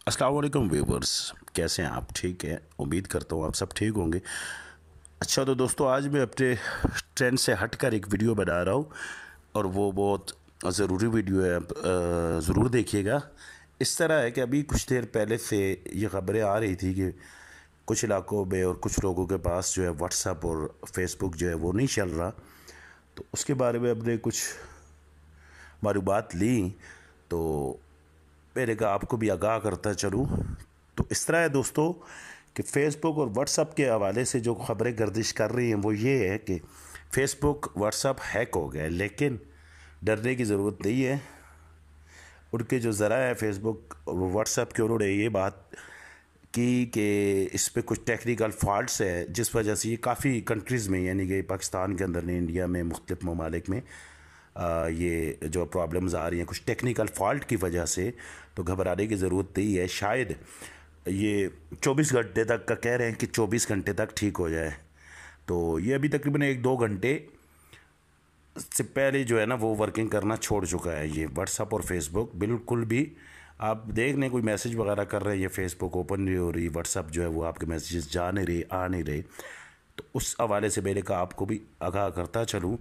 अस्सलाम वालेकुम व्यूवर्स, कैसे हैं आप? ठीक है, उम्मीद करता हूँ आप सब ठीक होंगे। अच्छा तो दोस्तों, आज मैं अपने ट्रेंड से हटकर एक वीडियो बना रहा हूँ और वो बहुत ज़रूरी वीडियो है। आप ज़रूर देखिएगा। इस तरह है कि अभी कुछ देर पहले से ये ख़बरें आ रही थी कि कुछ इलाकों में और कुछ लोगों के पास जो है व्हाट्सएप और फेसबुक जो है वो नहीं चल रहा। तो उसके बारे में हमने कुछ मालूमात ली, तो मैंने कहा आपको भी आगाह करता चलूँ। तो इस तरह है दोस्तों कि फ़ेसबुक और व्हाट्सएप के हवाले से जो ख़बरें गर्दिश कर रही हैं वो ये है कि फ़ेसबुक व्हाट्सएप हैक हो गया है, लेकिन डरने की ज़रूरत नहीं है। उनके जो ज़रा है फ़ेसबुक और व्हाट्सएप के, उन्होंने ये बात की कि इस पर कुछ टेक्निकल फॉल्ट्स है, जिस वजह से ये काफ़ी कंट्रीज़ में, यानी कि पाकिस्तान के अंदर नहीं, इंडिया में, मुख्तलिफ़ ममालिक में ये जो प्रॉब्लम्स आ रही हैं कुछ टेक्निकल फॉल्ट की वजह से। तो घबराने की ज़रूरत नहीं है। शायद ये 24 घंटे तक का कह रहे हैं कि 24 घंटे तक ठीक हो जाए। तो ये अभी तकरीबन 1-2 घंटे से पहले जो है ना वो वर्किंग करना छोड़ चुका है। ये व्हाट्सअप और फेसबुक बिल्कुल भी, आप देख लें, कोई मैसेज वगैरह कर रहे हैं, ये फेसबुक ओपन नहीं हो रही, व्हाट्सअप जो है वो आपके मैसेजेस जा नहीं रहे, आ नहीं रहे। तो उस हवाले से मैंने कहा आपको भी आगाह करता चलूँ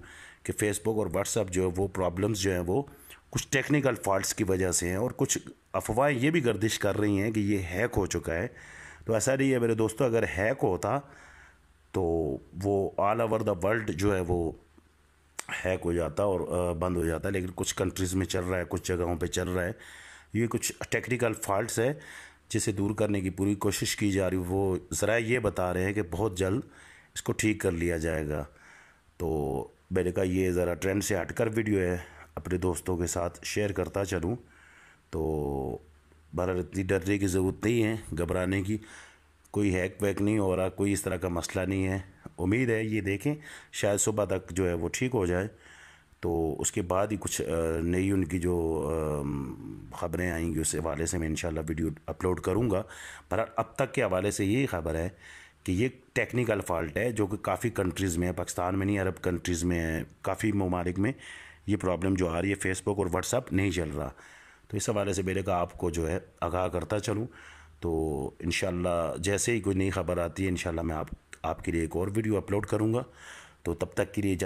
कि फ़ेसबुक और व्हाट्सएप जो है वो प्रॉब्लम्स जो हैं वो कुछ टेक्निकल फॉल्ट्स की वजह से हैं, और कुछ अफवाहें ये भी गर्दिश कर रही हैं कि ये हैक हो चुका है। तो ऐसा नहीं है मेरे दोस्तों। अगर हैक होता तो वो ऑल ओवर द वर्ल्ड जो है वो हैक हो जाता और बंद हो जाता, लेकिन कुछ कंट्रीज़ में चल रहा है, कुछ जगहों पे चल रहा है। ये कुछ टेक्निकल फॉल्ट्स है जिसे दूर करने की पूरी कोशिश की जा रही है। वो ज़रा ये बता रहे हैं कि बहुत जल्द इसको ठीक कर लिया जाएगा। तो मैंने कहा ये ज़रा ट्रेंड से हटकर वीडियो है, अपने दोस्तों के साथ शेयर करता चलूँ। तो बहरहाल इतनी डरने की ज़रूरत नहीं है, घबराने की। कोई हैक वैक नहीं हो रहा, कोई इस तरह का मसला नहीं है। उम्मीद है ये देखें शायद सुबह तक जो है वो ठीक हो जाए। तो उसके बाद ही कुछ नई उनकी जो ख़बरें आएंगी उस हवाले से मैं इंशाल्लाह वीडियो अपलोड करूँगा। पर अब तक के हवाले से यही ख़बर है कि ये टेक्निकल फ़ॉल्ट है जो कि काफ़ी कंट्रीज़ में है, पाकिस्तान में नहीं, अरब कंट्रीज़ में है, काफ़ी ममालिक में ये प्रॉब्लम जो आ रही है, फ़ेसबुक और व्हाट्सएप नहीं चल रहा। तो इस हवाले से मेरे का आपको जो है आगाह करता चलूँ। तो इंशाल्लाह जैसे ही कोई नई ख़बर आती है इंशाल्लाह मैं आपके लिए एक और वीडियो अपलोड करूँगा। तो तब तक के लिए